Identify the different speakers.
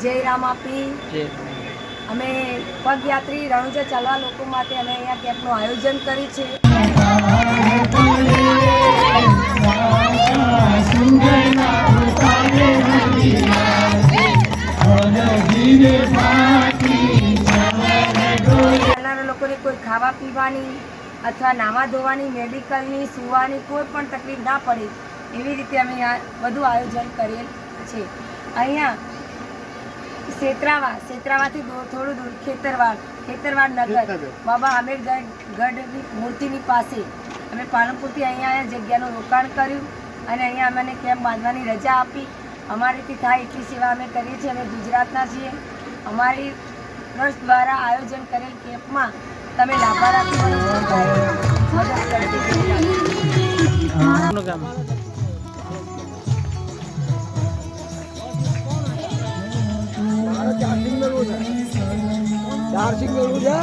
Speaker 1: જય રામ આપી અમે પગયાત્રી રણુજા ચાલવા લોકો માટે અમે અહીંયા કેમ્પનું આયોજન કર્યું છે। આવનારા લોકોને કોઈ ખાવા પીવાની અથવા નાવા ધોવાની, મેડિકલની, સુવાની કોઈ પણ તકલીફ ના પડે એવી રીતે અમે બધું આયોજન કરેલ છે। અહીંયા સેતરાવાથી થોડું દૂર ખેતરવાડ નગર બાબા આંબેડકરની મૂર્તિની પાસે અમે પાલનપુરથી અહીંયા જગ્યાનું રોકાણ કર્યું અને અહીંયા અમને કેમ્પ બાંધવાની રજા આપી। અમારીથી થાય એટલી સેવા અમે કરીએ છીએ। અમે ગુજરાતના છીએ। અમારી ટ્રસ્ટ દ્વારા આયોજન કરેલ કેમ્પમાં તમે લાભાર્થી મદદ
Speaker 2: ચાર્જિંગ કરવું છે।